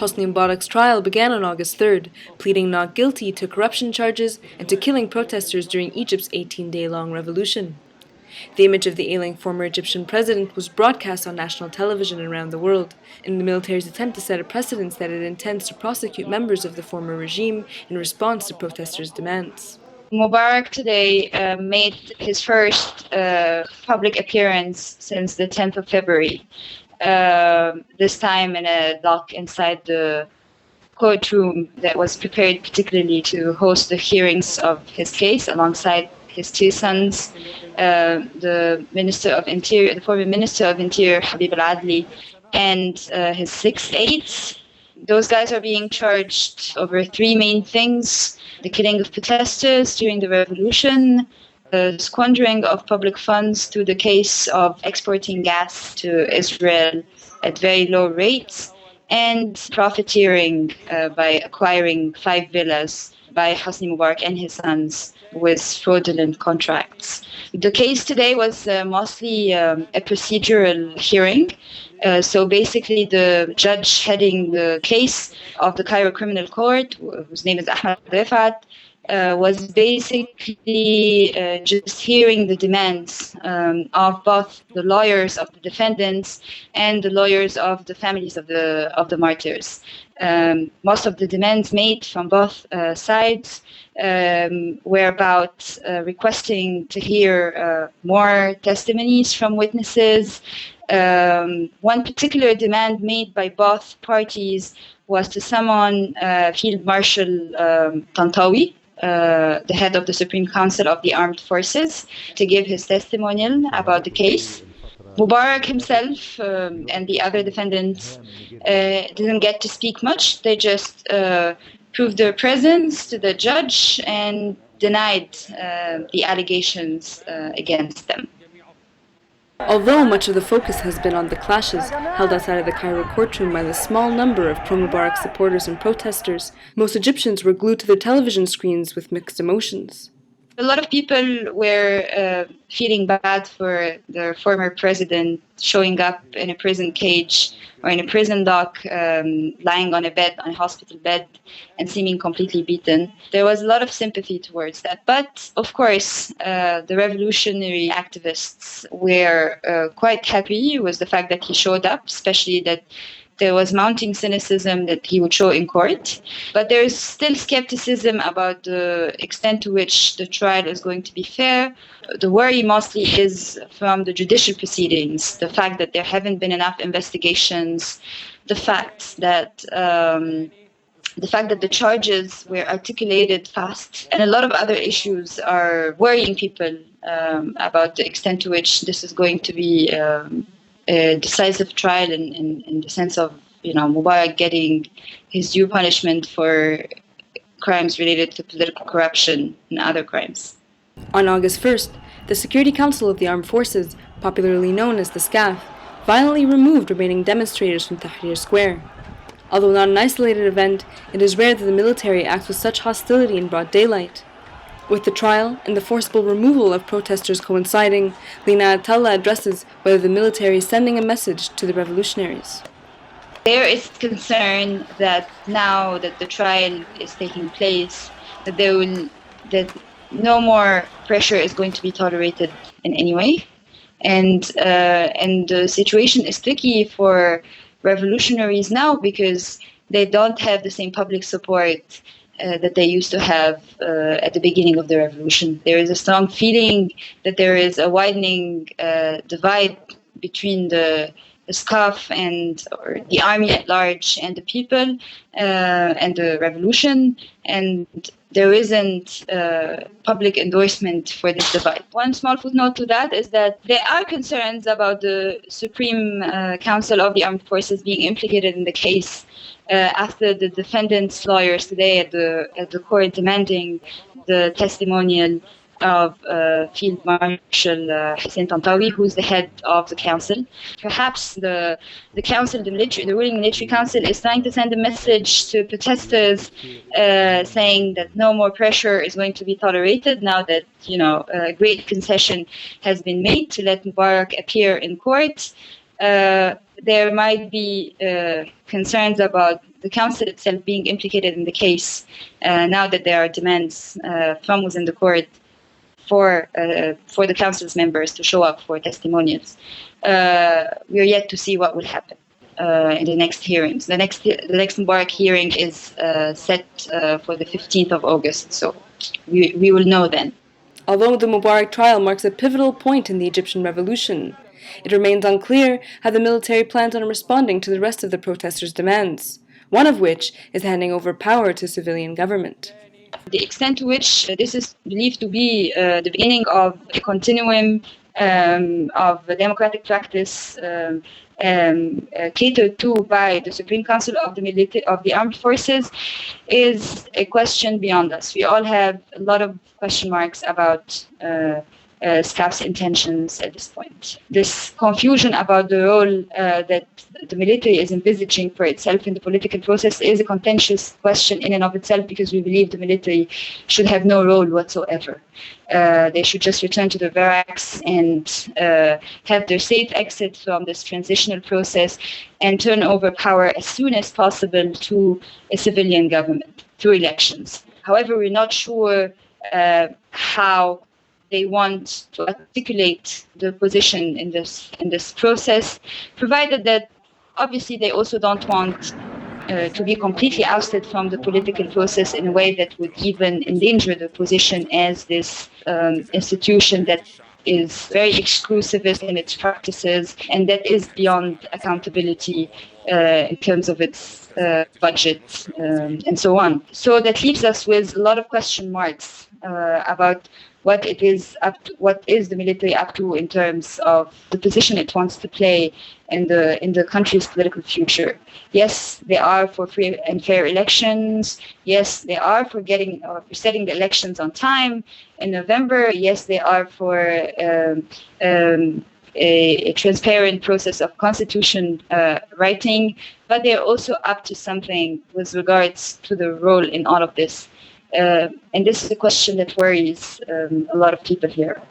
Hosni Mubarak's trial began on August 3rd, pleading not guilty to corruption charges and to killing protesters during Egypt's 18-day-long revolution. The image of the ailing former Egyptian president was broadcast on national television around the world, in the military's attempt to set a precedent that it intends to prosecute members of the former regime in response to protesters' demands. Mubarak today made his first public appearance since the 10th of February, this time in a dock inside the courtroom that was prepared particularly to host the hearings of his case alongside his two sons, the former Minister of Interior, Habib al-Adli, and his 6 aides. Those guys are being charged over 3 main things: the killing of protesters during the revolution, the squandering of public funds through the case of exporting gas to Israel at very low rates, and profiteering by acquiring 5 villas by Hosni Mubarak and his sons with fraudulent contracts. The case today was mostly a procedural hearing. So basically the judge heading the case of the Cairo Criminal Court, whose name is Ahmed Rifat, was basically just hearing the demands of both the lawyers of the defendants and the lawyers of the families of the martyrs. Most of the demands made from both sides were about requesting to hear more testimonies from witnesses. One particular demand made by both parties was to summon Field Marshal Tantawi, the head of the Supreme Council of the Armed Forces, to give his testimonial about the case. Mubarak himself and the other defendants didn't get to speak much. They just proved their presence to the judge and denied the allegations against them. Although much of the focus has been on the clashes held outside of the Cairo courtroom by the small number of pro-Mubarak supporters and protesters, most Egyptians were glued to their television screens with mixed emotions. A lot of people were feeling bad for their former president showing up in a prison cage or in a prison dock, lying on a hospital bed, and seeming completely beaten. There was a lot of sympathy towards that. But, of course, the revolutionary activists were quite happy with the fact that he showed up, especially that there was mounting cynicism that he would show in court. But there is still skepticism about the extent to which the trial is going to be fair. The worry mostly is from the judicial proceedings, the fact that there haven't been enough investigations, the fact that the charges were articulated fast, and a lot of other issues are worrying people about the extent to which this is going to be a decisive trial in the sense of, Mubarak getting his due punishment for crimes related to political corruption and other crimes. On August 1st, the Security Council of the Armed Forces, popularly known as the SCAF, violently removed remaining demonstrators from Tahrir Square. Although not an isolated event, it is rare that the military acts with such hostility in broad daylight. With the trial and the forcible removal of protesters coinciding, Lina Attalah addresses whether the military is sending a message to the revolutionaries. There is concern that now that the trial is taking place, that no more pressure is going to be tolerated in any way, and the situation is tricky for revolutionaries now because they don't have the same public support that they used to have at the beginning of the revolution. There is a strong feeling that there is a widening divide between the SCAF or the army at large and the people and the revolution, and there isn't public endorsement for this divide. One small footnote to that is that there are concerns about the Supreme Council of the Armed Forces being implicated in the case after the defendants' lawyers today at the court demanding the testimonial of Field Marshal Hussein Tantawi, who's the head of the council. Perhaps the council, the ruling military council, is trying to send a message to protesters saying that no more pressure is going to be tolerated now that a great concession has been made to let Mubarak appear in court. There might be concerns about the council itself being implicated in the case, now that there are demands from within the court for the council's members to show up for testimonials. We are yet to see what will happen in the next hearings. The next Mubarak hearing is set for the 15th of August, so we will know then. Although the Mubarak trial marks a pivotal point in the Egyptian revolution, it remains unclear how the military plans on responding to the rest of the protesters' demands, one of which is handing over power to civilian government. The extent to which this is believed to be the beginning of a continuum of democratic practice catered to by the Supreme Council of the Armed Forces is a question beyond us. We all have a lot of question marks about SCAF's intentions at this point. This confusion about the role that the military is envisaging for itself in the political process is a contentious question in and of itself, because we believe the military should have no role whatsoever. They should just return to the barracks and have their safe exit from this transitional process and turn over power as soon as possible to a civilian government through elections. However, we're not sure how they want to articulate their position in this process, provided that obviously they also don't want to be completely ousted from the political process in a way that would even endanger the position as this institution that is very exclusivist in its practices and that is beyond accountability in terms of its budget and so on. So that leaves us with a lot of question marks about what is the military up to in terms of the position it wants to play in the country's political future. Yes, they are for free and fair elections. Yes, they are for setting the elections on time in November. Yes, they are for a transparent process of constitution writing, but they're also up to something with regards to the role in all of this. And this is a question that worries a lot of people here.